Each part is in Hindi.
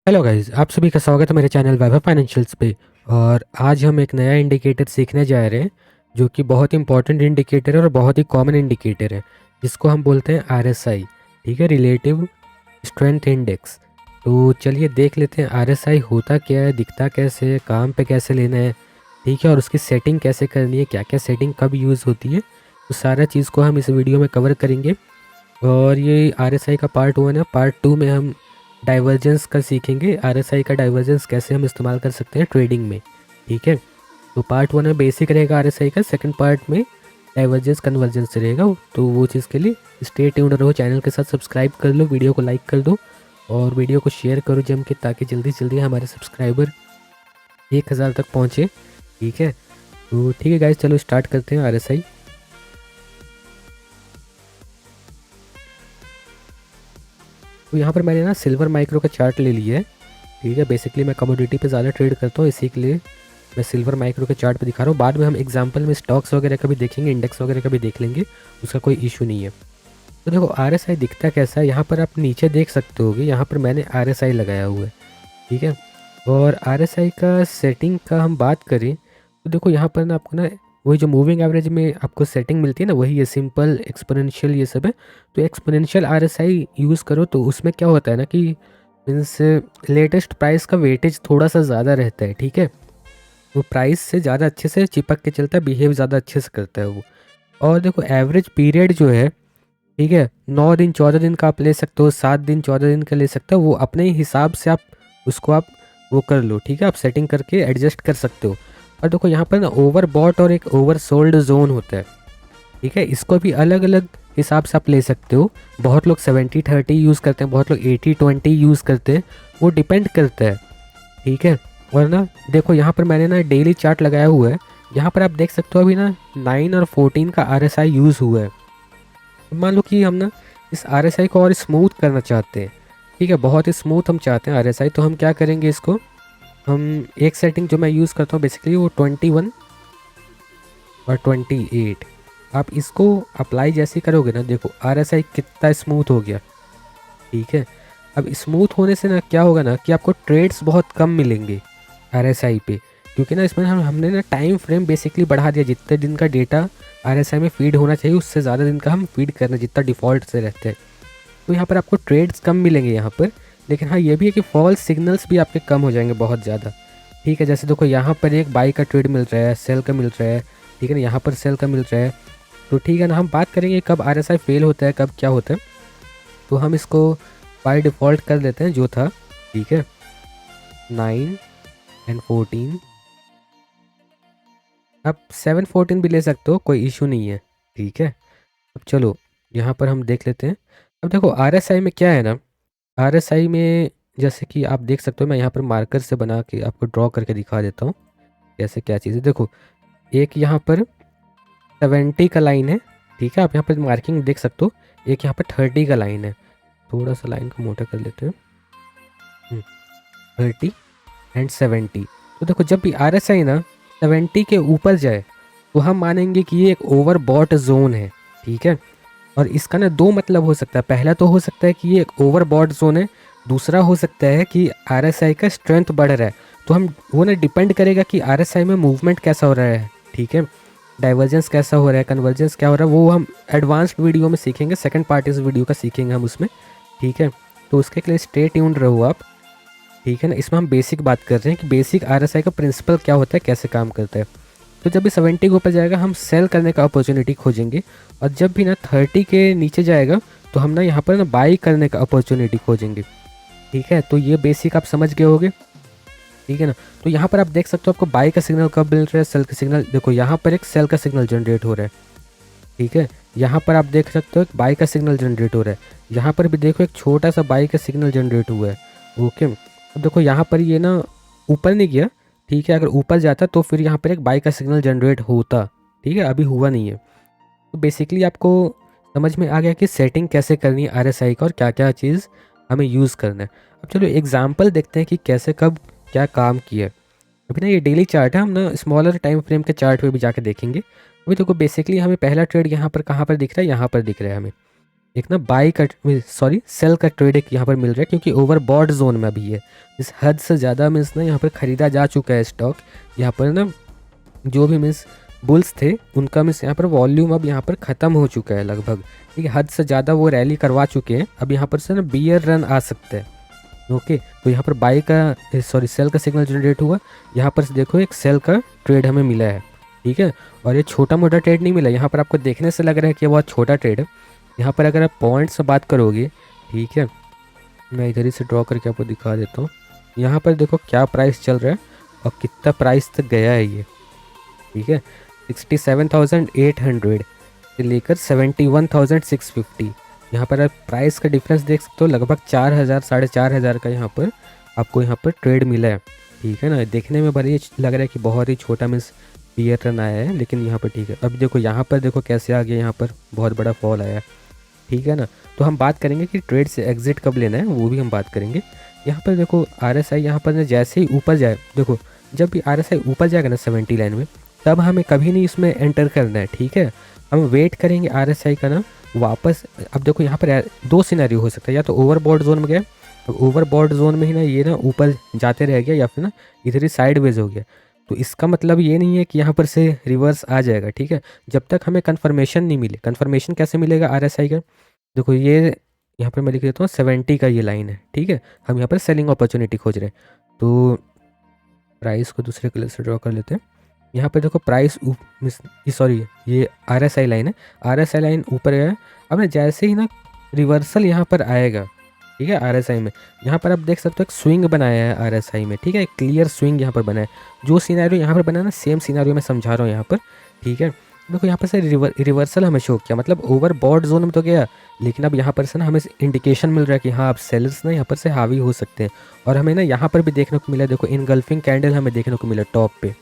हेलो गाइस, आप सभी का स्वागत है मेरे चैनल वैभव फाइनेंशियल्स पे। और आज हम एक नया इंडिकेटर सीखने जा रहे हैं जो कि बहुत इंपॉर्टेंट इंडिकेटर है और बहुत ही कॉमन इंडिकेटर है, जिसको हम बोलते हैं आरएसआई। ठीक है, रिलेटिव स्ट्रेंथ इंडेक्स। तो चलिए देख लेते हैं आरएसआई होता क्या है, दिखता कैसे है, काम पे कैसे लेना है। ठीक है, और उसकी सेटिंग कैसे करनी है, क्या क्या सेटिंग कब यूज़ होती है, तो सारा चीज़ को हम इस वीडियो में कवर करेंगे। और ये आरएसआई का पार्ट 1 है। पार्ट 2 में हम डाइवर्जेंस का सीखेंगे, आरएसआई का डाइवर्जेंस कैसे हम इस्तेमाल कर सकते हैं ट्रेडिंग में। ठीक है, तो पार्ट 1 में बेसिक रहेगा आरएसआई का, सेकंड पार्ट में डाइवर्जेंस कन्वर्जेंस रहेगा। तो वो चीज़ के लिए स्टे ट्यून्ड रहो, चैनल के साथ सब्सक्राइब कर लो, वीडियो को लाइक कर दो और वीडियो को शेयर करो जम के, ताकि जल्दी से जल्दी हमारे सब्सक्राइबर 1000 तक पहुँचे। ठीक है, तो ठीक है गाइस, चलो स्टार्ट करते हैं आरएसआई। तो यहाँ पर मैंने ना सिल्वर माइक्रो का चार्ट ले लिया है। ठीक है, बेसिकली मैं कमोडिटी पे ज़्यादा ट्रेड करता हूँ, इसी के लिए मैं सिल्वर माइक्रो के चार्ट पे दिखा रहा हूँ। बाद में हम एग्जांपल में स्टॉक्स वगैरह का भी देखेंगे, इंडेक्स वगैरह का भी देख लेंगे, उसका कोई इशू नहीं है। तो देखो आरएसआई दिखता कैसा है, यहाँ पर आप नीचे देख सकते होगे, यहाँ पर मैंने आरएसआई लगाया हुआ है। ठीक है, और आरएसआई का सेटिंग का हम बात करें तो देखो यहाँ पर ना आपको ना वही जो मूविंग एवरेज में आपको सेटिंग मिलती है ना, वही है सिंपल एक्सपोनेंशियल ये सब है। तो एक्सपोनेंशियल आरएसआई यूज़ करो तो उसमें क्या होता है ना कि मीन्स लेटेस्ट प्राइस का वेटेज थोड़ा सा ज़्यादा रहता है। ठीक है, वो प्राइस से ज़्यादा अच्छे से चिपक के चलता है, बिहेव ज़्यादा अच्छे से करता है वो। और देखो एवरेज पीरियड जो है, ठीक है, 9 दिन 14 दिन का आप ले सकते हो, 7 दिन 14 दिन का ले सकते हो, वो अपने ही हिसाब से आप उसको आप वो कर लो। ठीक है, आप सेटिंग करके एडजस्ट कर सकते हो। और देखो यहाँ पर ना ओवर बॉट और एक ओवर सोल्ड जोन होता है। ठीक है, इसको भी अलग अलग हिसाब से आप ले सकते हो। बहुत लोग 70-30 यूज़ करते हैं, बहुत लोग 80-20 यूज़ करते हैं, वो डिपेंड करता है। ठीक है, और ना देखो यहाँ पर मैंने ना डेली चार्ट लगाया हुआ है। यहाँ पर आप देख सकते हो अभी ना 9 और 14 का आरएसआई यूज़ हुआ है। मान लो कि हम ना इस आरएसआई को और स्मूथ करना चाहते हैं। ठीक है, बहुत ही स्मूथ हम चाहते हैं आरएसआई, तो हम क्या करेंगे, इसको हम एक सेटिंग जो मैं यूज़ करता हूँ बेसिकली वो 21 और 28। आप इसको अप्लाई जैसे ही करोगे ना, देखो आरएसआई कितना स्मूथ हो गया। ठीक है, अब स्मूथ होने से ना क्या होगा ना कि आपको ट्रेड्स बहुत कम मिलेंगे आरएसआई पे, क्योंकि ना इसमें हमने ना टाइम फ्रेम बेसिकली बढ़ा दिया। जितने दिन का डेटा आरएसआई में फीड होना चाहिए उससे ज़्यादा दिन का हम फीड करना, जितना डिफ़ॉल्ट से रहते हैं। तो यहाँ पर आपको ट्रेड्स कम मिलेंगे यहाँ पर। लेकिन हाँ, ये भी है कि फॉल्स सिग्नल्स भी आपके कम हो जाएंगे बहुत ज़्यादा। ठीक है, जैसे देखो यहाँ पर एक बाई का ट्रेड मिल रहा है, सेल का मिल रहा है। ठीक है ना, यहाँ पर सेल का मिल रहा है। तो ठीक है ना, हम बात करेंगे कब आरएसआई फेल होता है, कब क्या होता है। तो हम इसको बाय डिफ़ॉल्ट कर लेते हैं जो था। ठीक है, 9 और 14। आप 7-14 भी ले सकते हो, कोई इशू नहीं है। ठीक है, अब चलो यहाँ पर हम देख लेते हैं। अब देखो आरएसआई में क्या है ना, आरएसआई में जैसे कि आप देख सकते हो, मैं यहाँ पर मार्कर से बना के आपको ड्रॉ करके दिखा देता हूँ कैसे क्या चीज़ है। देखो एक यहाँ पर 70 का लाइन है। ठीक है, आप यहाँ पर मार्किंग देख सकते हो। एक यहाँ पर 30 का लाइन है। थोड़ा सा लाइन को मोटा कर लेते हैं। 30 एंड 70। तो देखो जब भी आरएसआई ना 70 के ऊपर जाए तो हम मानेंगे कि ये एक ओवर बॉट जोन है। ठीक है, और इसका ना दो मतलब हो सकता है। पहला तो हो सकता है कि ये एक ओवर बॉट जोन है, दूसरा हो सकता है कि आरएसआई का स्ट्रेंथ बढ़ रहा है। तो हम वो ना डिपेंड करेगा कि आरएसआई में मूवमेंट कैसा हो रहा है। ठीक है, डाइवर्जेंस कैसा हो रहा है, कन्वर्जेंस क्या हो रहा है, वो हम एडवांस्ड वीडियो में सीखेंगे, सेकंड पार्ट इस वीडियो का सीखेंगे हम उसमें। ठीक है, तो उसके लिए स्टे ट्यून्ड रहो आप। ठीक है ना, इसमें हम बेसिक बात कर रहे हैं कि बेसिक आरएसआई का प्रिंसिपल क्या होता है, कैसे काम करता है। तो जब भी 70 के ऊपर जाएगा हम सेल करने का अपॉर्चुनिटी खोजेंगे, और जब भी ना 30 के नीचे जाएगा तो हम ना यहाँ पर ना बाई करने का अपॉर्चुनिटी खोजेंगे। ठीक है, तो ये बेसिक आप समझ गए होगे। ठीक है ना, तो यहाँ पर आप देख सकते हो आपको बाई का सिग्नल कब मिल रहा है, सेल का सिग्नल। देखो यहाँ पर एक सेल का सिग्नल जनरेट हो रहा है। ठीक है, यहाँ पर आप देख सकते हो एक बाई का सिग्नल जनरेट हो रहा है। यहाँ पर भी देखो एक छोटा सा बाई का सिग्नल जनरेट हुआ है। ओके, अब देखो यहाँ पर ये ना ऊपर नहीं गया। ठीक है, अगर ऊपर जाता तो फिर यहाँ पर एक बाई का सिग्नल जनरेट होता। ठीक है, अभी हुआ नहीं है। तो बेसिकली आपको समझ में आ गया कि सेटिंग कैसे करनी है आरएसआई का और क्या क्या चीज़ हमें यूज़ करना है। अब चलो एग्जांपल देखते हैं कि कैसे कब क्या काम किया है। अभी ना ये डेली चार्ट है, हम ना स्मॉलर टाइम फ्रेम के चार्ट पे भी जाके देखेंगे। अभी देखो बेसिकली हमें पहला ट्रेड यहाँ पर कहाँ पर दिख रहा है, यहाँ पर दिख रहा है हमें। एक ना बाई का सॉरी सेल का ट्रेड एक यहाँ पर मिल रहा है, क्योंकि ओवरबॉट जोन में अभी है। इस हद से ज़्यादा मीन्स ना यहाँ पर ख़रीदा जा चुका है स्टॉक। यहाँ पर ना जो भी मीन्स बुल्स थे उनका मीन्स यहाँ पर वॉल्यूम अब यहाँ पर ख़त्म हो चुका है लगभग, ठीक है। हद से ज़्यादा वो रैली करवा चुके हैं। अब यहाँ पर से ना बियर रन आ सकता है। ओके, तो यहाँ पर बाई का सॉरी सेल का सिग्नल जनरेट हुआ। यहाँ पर से देखो एक सेल का ट्रेड हमें मिला है, ठीक है। और ये छोटा मोटा ट्रेड नहीं मिला, यहाँ पर आपको देखने से लग रहा है कि बहुत छोटा ट्रेड है। यहाँ पर अगर आप पॉइंट्स से बात करोगे, ठीक है, मैं इधर ही से ड्रॉ करके आपको दिखा देता हूँ। यहाँ पर देखो क्या प्राइस चल रहा है और कितना प्राइस तक गया है ये, ठीक है। 67,800 से लेकर 71,650। यहाँ पर आप प्राइस का डिफरेंस देख सकते हो, लगभग 4,000 4,500 का यहाँ पर आपको यहाँ पर ट्रेड मिला है, ठीक है ना। देखने में भले लग रहा है कि बहुत ही छोटा मीन्स बियर रन आया है, लेकिन यहाँ पर ठीक है। अब देखो यहाँ पर देखो कैसे आ गया, यहाँ पर बहुत बड़ा फॉल आया है, ठीक है ना। तो हम बात करेंगे कि ट्रेड से एग्जिट कब लेना है, वो भी हम बात करेंगे। यहाँ पर देखो RSI यहाँ पर जैसे ही ऊपर जाए, देखो जब भी RSI ऊपर जाएगा ना 70 लाइन में, तब हमें कभी नहीं इसमें एंटर करना है, ठीक है। हम वेट करेंगे RSI का ना वापस। अब देखो यहाँ पर दो सिनेरियो हो सकता है, या तो ओवरबॉट जोन में गया, तो ओवरबॉट जोन में ही ना ये ना ऊपर जाते रह गया, या फिर ना इधर ही साइडवेज हो गया। तो इसका मतलब ये नहीं है कि यहाँ पर से रिवर्स आ जाएगा, ठीक है, जब तक हमें कन्फर्मेशन नहीं मिले। कन्फर्मेशन कैसे मिलेगा RSI का, देखो ये यहाँ पर मैं लिख देता हूँ 70 का ये लाइन है, ठीक है। हम यहाँ पर सेलिंग अपॉर्चुनिटी खोज रहे हैं, तो प्राइस को दूसरे कलर से ड्रॉ कर लेते हैं। यहाँ पर देखो प्राइस सॉरी ये RSI लाइन है, RSI लाइन ऊपर है। अब ना जैसे ही ना रिवर्सल यहाँ पर आएगा, ठीक है, RSI में, यहाँ पर आप देख सकते हो एक स्विंग बनाया है RSI में, ठीक है, एक क्लियर स्विंग यहाँ पर बना है। जो सिनेरियो यहाँ पर बना है ना, सेम सिनेरियो मैं समझा रहा हूँ यहाँ पर, ठीक है। देखो यहाँ पर से रिवर्सल हमें शो किया, मतलब ओवर बॉट जोन में तो गया, लेकिन अब यहाँ पर से ना हमें इंडिकेशन मिल रहा है कि हाँ अब सेलर्स ना यहाँ पर से हावी हो सकते हैं। और हमें ना यहाँ पर भी देखने को मिला, देखो इनगल्फिंग कैंडल हमें देखने को मिला टॉप पे,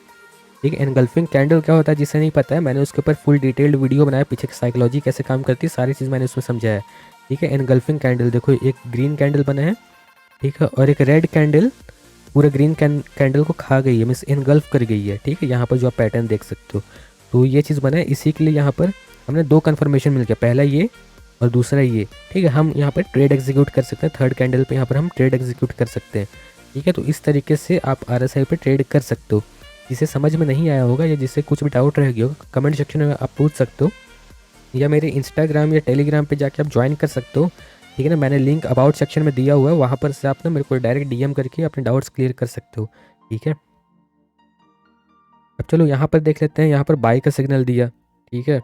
ठीक है। इनगल्फिंग कैंडल क्या होता है जिसे नहीं पता है, मैंने उसके ऊपर फुल डिटेल्ड वीडियो बनाया, पीछे की साइकोलॉजी कैसे काम करती है सारी चीज़ मैंने उसमें समझाया है, ठीक है। इनगल्फिंग कैंडल देखो एक ग्रीन कैंडल बना है, ठीक है, और एक रेड कैंडल पूरे ग्रीन कैंडल को खा गई है, मीन्स इनगल्फ कर गई है, ठीक है। यहाँ पर जो आप पैटर्न देख सकते हो, तो ये चीज़ बना है। इसी के लिए यहाँ पर हमने दो कन्फर्मेशन मिल गया, पहला ये और दूसरा ये, ठीक है। हम यहाँ पर ट्रेड एग्जीक्यूट कर सकते हैं, थर्ड कैंडल पे यहाँ पर हम ट्रेड एग्जीक्यूट कर सकते हैं, ठीक है। तो इस तरीके से आप RSI पे ट्रेड कर सकते हो। जिसे समझ में नहीं आया होगा या जिससे कुछ भी डाउट रह गया होगा, कमेंट सेक्शन में आप पूछ सकते हो, या मेरे इंस्टाग्राम या टेलीग्राम पे जाके आप ज्वाइन कर सकते हो, ठीक है ना। मैंने लिंक अबाउट सेक्शन में दिया हुआ है, वहाँ पर से आप ना मेरे को डायरेक्ट DM करके अपने डाउट्स क्लियर कर सकते हो, ठीक है। अब चलो यहाँ पर देख लेते हैं, यहाँ पर बाई का सिग्नल दिया, ठीक है।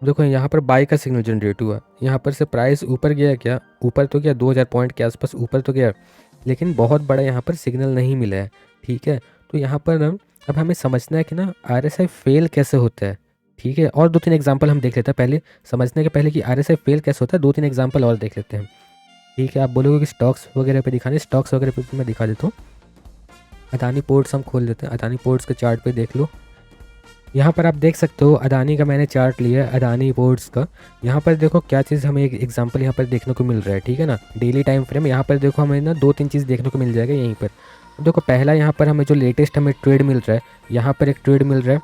देखो यहाँ पर बाई का सिग्नल जनरेट हुआ, यहाँ पर से प्राइस ऊपर गया, क्या ऊपर तो गया 2000 पॉइंट के आसपास ऊपर तो गया, लेकिन बहुत बड़ा यहाँ पर सिग्नल नहीं मिला है, ठीक है। तो यहाँ पर ना अब हमें समझना है कि ना RSI फेल कैसे होता है, ठीक है। और 2-3 एग्जांपल हम देख लेते हैं, पहले समझने के पहले कि RSI फेल कैसे होता है, 2-3 एग्जांपल और देख लेते हैं, ठीक है। आप बोलोगे कि स्टॉक्स वगैरह पे दिखाने, स्टॉक्स वगैरह पे मैं दिखा देता हूँ। अदानी पोर्ट्स हम खोल लेते हैं, अदानी पोर्ट्स के चार्ट पे देख लो। यहाँ पर आप देख सकते हो अदानी का मैंने चार्ट लिया है, अदानी पोर्ट्स का। यहाँ पर देखो क्या चीज़ हमें एक एग्जांपल यहाँ पर देखने को मिल रहा है, ठीक है ना, डेली टाइम फ्रेम। यहाँ पर देखो हमें ना 2-3 चीज़ देखने को मिल जाएगा यहीं पर। देखो पहला यहाँ पर हमें जो लेटेस्ट हमें ट्रेड मिल रहा है, यहाँ पर एक ट्रेड मिल रहा है,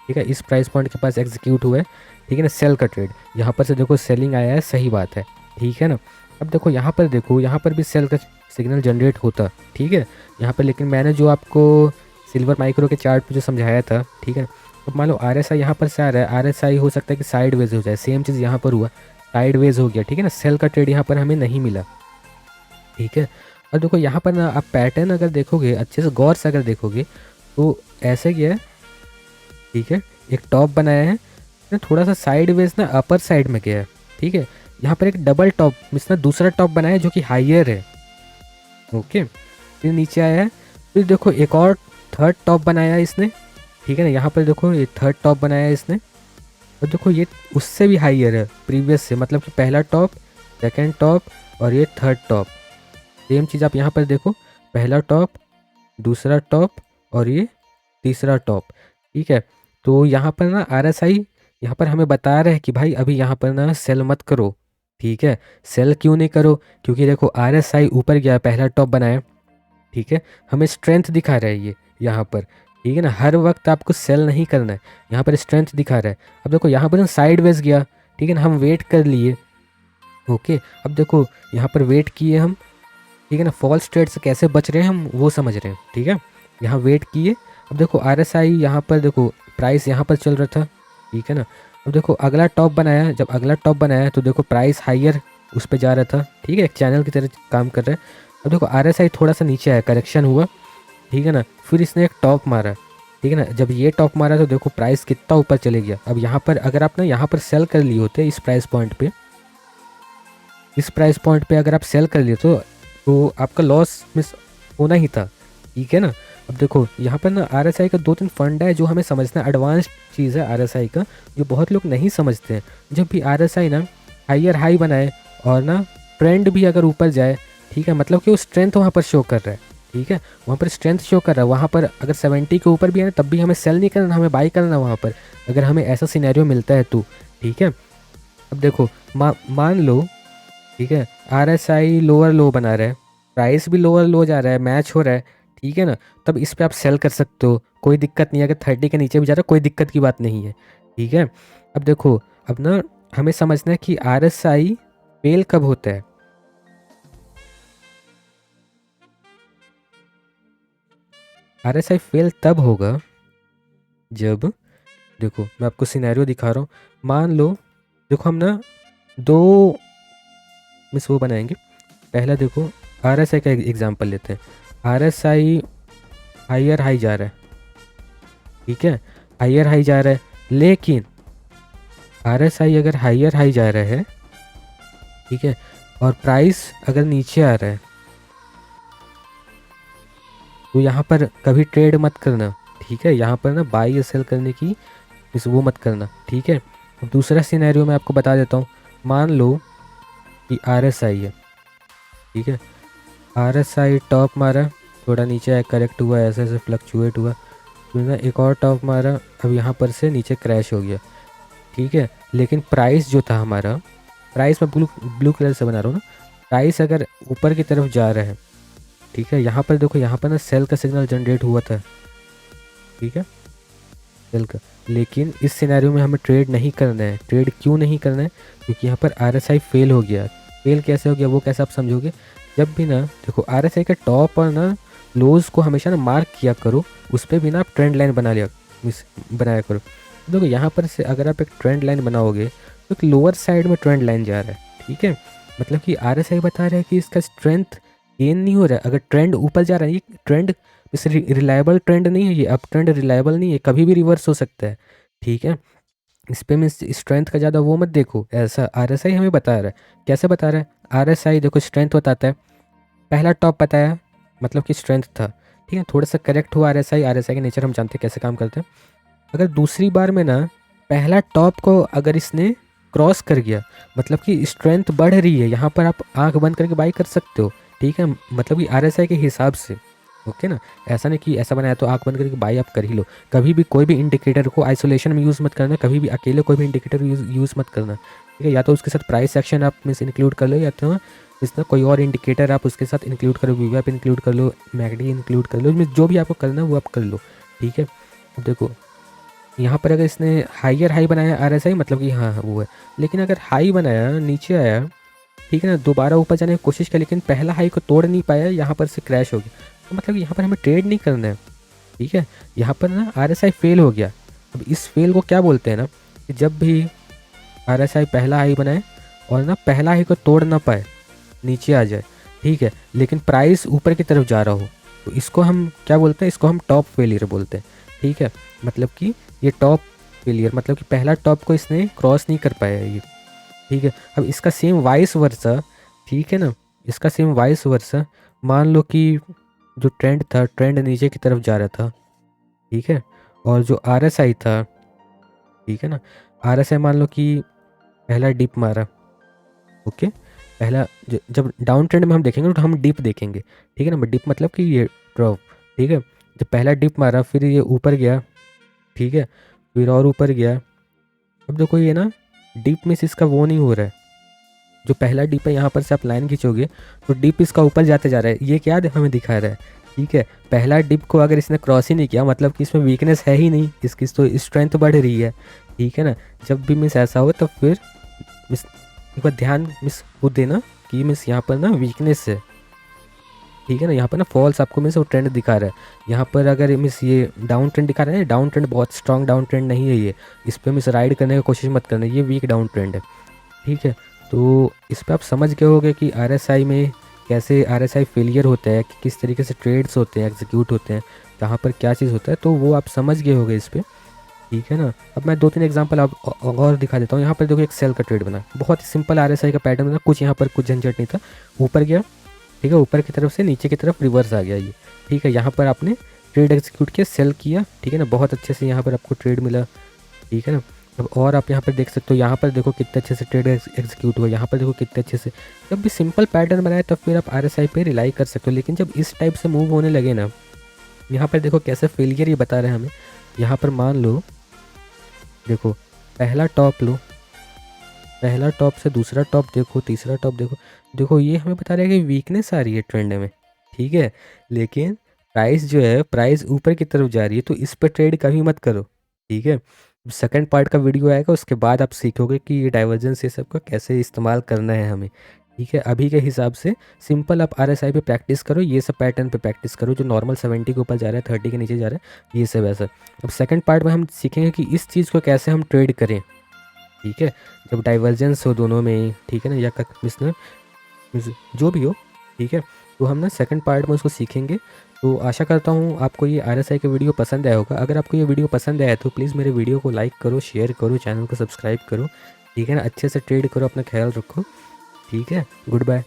ठीक है, इस प्राइस पॉइंट के पास एग्जीक्यूट हुआ है, ठीक है ना, सेल का ट्रेड। यहाँ पर से देखो सेलिंग आया है, सही बात है, ठीक है ना। अब देखो यहाँ पर देखो, यहाँ पर भी सेल का सिग्नल जनरेट होता, ठीक है यहाँ पर, लेकिन मैंने जो आपको सिल्वर माइक्रो के चार्ट पर जो समझाया था, ठीक है। अब मान लो RSI यहाँ पर से आ रहा है, RSI हो सकता है कि साइडवेज हो जाए, सेम चीज़ यहाँ पर हुआ, साइडवेज हो गया, ठीक है ना, सेल का ट्रेड यहाँ पर हमें नहीं मिला, ठीक है। और देखो यहाँ पर ना आप पैटर्न अगर देखोगे अच्छे से गौर से अगर देखोगे तो ऐसे क्या है, ठीक है, एक टॉप बनाया है ना, थोड़ा सा साइडवेज ना अपर साइड में गया है, ठीक है। यहाँ पर एक डबल टॉप मीन्स ना दूसरा टॉप बनाया है जो कि हाइयर है, ओके, फिर नीचे आया है, फिर देखो एक और थर्ड टॉप बनाया है इसने, ठीक है ना। यहाँ पर देखो ये थर्ड टॉप बनाया है इसने, और देखो ये उससे भी हाइयर है प्रीवियस से, मतलब कि पहला टॉप, सेकंड टॉप और ये थर्ड टॉप। सेम चीज़ आप यहाँ पर देखो, पहला टॉप, दूसरा टॉप और ये तीसरा टॉप, ठीक है। तो यहाँ पर ना RSI यहाँ पर हमें बता रहे हैं कि भाई अभी यहाँ पर ना सेल मत करो, ठीक है। सेल क्यों नहीं करो, क्योंकि देखो RSI ऊपर गया, पहला टॉप बनाया, ठीक है, हमें स्ट्रेंथ दिखा रहा है ये यहाँ पर, ठीक है ना। हर वक्त आपको सेल नहीं करना है, यहाँ पर स्ट्रेंथ दिखा रहा है। अब देखो यहाँ पर साइड वेज गया, ठीक है ना, हम वेट कर लिए, ओके, अब देखो यहाँ पर वेट किए हम, ठीक है ना, फॉल्स ट्रेड से कैसे बच रहे हैं हम वो समझ रहे हैं, ठीक है। यहाँ वेट किए, अब देखो RSI यहाँ पर देखो प्राइस यहाँ पर चल रहा था, ठीक है ना। अब देखो अगला टॉप बनाया, जब अगला टॉप बनाया तो देखो प्राइस हायर उस पर जा रहा था, ठीक है, एक चैनल की तरह काम कर रहा है। अब देखो RSI थोड़ा सा नीचे आया, करेक्शन हुआ, ठीक है ना, फिर इसने एक टॉप मारा, ठीक है ना। जब ये टॉप मारा तो देखो प्राइस कितना ऊपर चले गया। अब यहाँ पर अगर आप ना यहाँ पर सेल कर लिए होते इस प्राइस पॉइंट पे, इस प्राइस पॉइंट पे अगर आप सेल कर लिए तो आपका लॉस मिस होना ही था, ठीक है ना। अब देखो यहाँ पर ना RSI का 2-3 फंड है जो हमें समझना है, एडवांस चीज़ है RSI का, जो बहुत लोग नहीं समझते हैं। जब भी RSI ना हायर हाई बनाए और ना ट्रेंड भी अगर ऊपर जाए, ठीक है, मतलब कि वो स्ट्रेंथ वहाँ पर शो कर रहा है, ठीक है, वहाँ पर स्ट्रेंथ शो कर रहा है। वहाँ पर अगर 70 के ऊपर भी है ना तब भी हमें सेल नहीं करना, हमें बाई करना वहाँ पर, अगर हमें ऐसा सिनेरियो मिलता है तो, ठीक है। अब देखो मान लो, ठीक है, RSI लोअर लो बना रहा है, प्राइस भी लोअर लो जा रहा है, मैच हो रहा है, ठीक है ना, तब इस पे आप सेल कर सकते हो, कोई दिक्कत नहीं है। अगर 30 के नीचे भी जा रहा है कोई दिक्कत की बात नहीं है, ठीक है। अब देखो, अब ना हमें समझना है कि RSI फेल कब होता है। RSI फेल तब होगा जब, देखो मैं आपको सिनेरियो दिखा रहा हूँ, मान लो देखो हम ना दो मिस वो बनाएंगे। पहला देखो RSI का एग्जांपल लेते हैं, RSI हायर हाई जा रहा है, ठीक है, हायर हाई जा रहा है, लेकिन RSI अगर हायर हाई जा रहा है, ठीक है, और प्राइस अगर नीचे आ रहा है तो यहाँ पर कभी ट्रेड मत करना, ठीक है, यहाँ पर ना बाई या सेल करने की इस वो मत करना, ठीक है। दूसरा सिनेरियो मैं आपको बता देता हूँ, मान लो कि RSI है, ठीक है, RSI टॉप मारा, थोड़ा नीचे आया, करेक्ट हुआ, ऐसे ऐसे फ्लक्चुएट हुआ, फिर ना एक और टॉप मारा, अब यहाँ पर से नीचे क्रैश हो गया, ठीक है। लेकिन प्राइस जो था हमारा, प्राइस मैं ब्लू कलर से बना रहा हूँ ना, प्राइस अगर ऊपर की तरफ जा रहा है, ठीक है, यहाँ पर देखो यहाँ पर ना सेल का सिग्नल जनरेट हुआ था, ठीक है, सेल का। लेकिन इस सिनेरियो में हमें ट्रेड नहीं करना है। ट्रेड क्यों नहीं करना है? क्योंकि यहाँ पर RSI फेल हो गया। फेल कैसे हो गया वो कैसे आप समझोगे? जब भी ना देखो RSI का टॉप और ना लोज को हमेशा ना मार्क किया करो, उस पर भी ना आप ट्रेंड लाइन बनाया करो। देखो यहाँ पर से अगर आप एक ट्रेंड लाइन बनाओगे तो एक लोअर साइड में ट्रेंड लाइन जा रहा है, ठीक है, मतलब कि RSI बता रहा है कि इसका स्ट्रेंथ गेन नहीं हो रहा है। अगर ट्रेंड ऊपर जा रहा है, ये ट्रेंड इस रिलायबल ट्रेंड नहीं है, ये अप ट्रेंड रिलायबल नहीं है, कभी भी रिवर्स हो सकता है, ठीक है। इस पे में स्ट्रेंथ का ज़्यादा वो मत देखो, ऐसा RSI हमें बता रहा है। कैसे बता रहा है? RSI देखो स्ट्रेंथ बताता है, पहला टॉप बताया मतलब कि स्ट्रेंथ था, ठीक है, थोड़ा सा करेक्ट हुआ RSI का नेचर हम जानते हैं कैसे काम करते हैं। अगर दूसरी बार में ना पहला टॉप को अगर इसने क्रॉस कर गया, मतलब कि स्ट्रेंथ बढ़ रही है, यहाँ पर आप आंख बंद करके बाई कर सकते हो, ठीक है, मतलब कि RSI के हिसाब से, ओके ना। ऐसा नहीं कि ऐसा बनाया तो आंख बंद करके बाई आप कर ही लो। कभी भी कोई भी इंडिकेटर को आइसोलेशन में यूज़ मत करना, कभी भी अकेले कोई भी इंडिकेटर यूज़ मत करना, ठीक है। या तो उसके साथ प्राइस एक्शन आप मीन्स इंक्लूड कर लो, या तो इसमें कोई और इंडिकेटर आप उसके साथ इंक्लूड करो, वीवैप इंक्लूड कर लो, मैकडी इंक्लूड कर लो, इसमें जो भी आपको करना है वो आप कर लो, ठीक है। अब देखो यहाँ पर अगर इसने हायर हाई बनाया RSI, मतलब कि हाँ वो है, लेकिन अगर हाई बनाया नीचे आया, ठीक है ना, दोबारा ऊपर जाने की कोशिश की लेकिन पहला हाई को तोड़ नहीं पाया, यहाँ पर से क्रैश हो गया, तो मतलब यहाँ पर हमें ट्रेड नहीं करना है, ठीक है। यहाँ पर ना RSI फेल हो गया। अब इस फेल को क्या बोलते हैं ना, कि जब भी RSI पहला हाई बनाए और ना पहला हाई को तोड़ ना पाए, नीचे आ जाए, ठीक है, लेकिन प्राइस ऊपर की तरफ जा रहा हो, तो इसको हम क्या बोलते हैं? इसको हम टॉप फेलियर बोलते हैं, ठीक है। मतलब कि ये टॉप फेलियर, मतलब कि पहला टॉप को इसने क्रॉस नहीं कर पाया ये, ठीक है। अब इसका सेम वाइस वर्सा, ठीक है ना, इसका सेम वाइस वर्सा, मान लो कि जो ट्रेंड था, ट्रेंड नीचे की तरफ जा रहा था, ठीक है, और जो RSI था, ठीक है ना, RSI मान लो कि पहला डिप मारा, ओके, पहला जब डाउन ट्रेंड में हम देखेंगे तो हम डिप देखेंगे, ठीक है ना, डिप मतलब कि ये ड्रॉप, ठीक है। जब पहला डिप मारा फिर ये ऊपर गया, ठीक है, फिर और ऊपर गया। अब देखो ये ना डिप में इसका वो नहीं हो रहा है, जो पहला डिप है यहाँ पर से आप लाइन खींचोगे तो डिप इसका ऊपर जाते जा रहा है, ये क्या हमें दिखा रहा है, ठीक है। पहला डिप को अगर इसने क्रॉस ही नहीं किया, मतलब कि इसमें वीकनेस है ही नहीं, इसकी तो स्ट्रेंथ बढ़ रही है, ठीक है ना। जब भी मिस ऐसा हो तो फिर एक बार ध्यान मिस वो देना कि मिस यहाँ पर ना वीकनेस है, ठीक है ना। यहाँ पर ना फॉल्स आपको मिस वो ट्रेंड दिखा रहा है। यहाँ पर अगर मिस ये डाउन ट्रेंड दिखा रहा है, डाउन ट्रेंड बहुत स्ट्रॉन्ग डाउन ट्रेंड नहीं है ये, इस पर मिस राइड करने की कोशिश मत करना, ये वीक डाउन ट्रेंड है, ठीक है। तो इस पर आप समझ गए होगे कि RSI में कैसे RSI फेलियर होता है, कि किस तरीके से ट्रेड्स होते हैं, एग्जीक्यूट होते हैं, कहाँ पर क्या चीज़ होता है, तो वो आप समझ गए होगे इस पर, ठीक है ना। अब मैं 2-3 एग्जांपल आप और दिखा देता हूँ। यहाँ पर देखो एक सेल का ट्रेड बना, बहुत ही सिंपल RSI का पैटर्न बना, कुछ यहाँ पर कुछ झंझट नहीं था, ऊपर गया, ठीक है, ऊपर की तरफ से नीचे की तरफ रिवर्स आ गया ये, ठीक है। यहाँ पर आपने ट्रेड एग्जीक्यूट किया, सेल किया, ठीक है ना, बहुत अच्छे से यहाँ पर आपको ट्रेड मिला, ठीक है ना। अब और आप यहाँ पर देख सकते हो, यहाँ पर देखो कितने अच्छे से ट्रेड एग्जीक्यूट हुआ, यहाँ पर देखो कितने अच्छे से। जब भी सिंपल पैटर्न बनाए तब फिर आप RSI पे रिलाई कर सकते हो, लेकिन जब इस टाइप से मूव होने लगे ना, यहाँ पर देखो कैसे फेलियर ये बता रहे हैं हमें। यहाँ पर मान लो देखो पहला टॉप लो, पहला टॉप से दूसरा टॉप देखो, तीसरा टॉप देखो, देखो ये हमें बता रहा है कि वीकनेस आ रही है ट्रेंड में, ठीक है। लेकिन प्राइस जो है, प्राइस ऊपर की तरफ जा रही है, तो इस पर ट्रेड कभी मत करो, ठीक है। सेकंड पार्ट का वीडियो आएगा, उसके बाद आप सीखोगे कि ये डाइवर्जेंस ये सब का कैसे इस्तेमाल करना है हमें, ठीक है। अभी के हिसाब से सिंपल आप RSI पे प्रैक्टिस करो, ये सब पैटर्न पे प्रैक्टिस करो जो नॉर्मल 70 के ऊपर जा रहा है, 30 के नीचे जा रहा है, ये सब ऐसा। अब सेकंड पार्ट में हम सीखेंगे कि इस चीज़ को कैसे हम ट्रेड करें, ठीक है, जब डाइवर्जेंस हो दोनों में, ठीक है ना, या जो भी हो, ठीक है। तो हम ना सेकंड पार्ट में उसको सीखेंगे। तो आशा करता हूँ आपको ये RSI का वीडियो पसंद आया होगा। अगर आपको ये वीडियो पसंद आया तो प्लीज़ मेरे वीडियो को लाइक करो, शेयर करो, चैनल को सब्सक्राइब करो, ठीक है ना। अच्छे से ट्रेड करो, अपना ख्याल रखो, ठीक है। Good bye.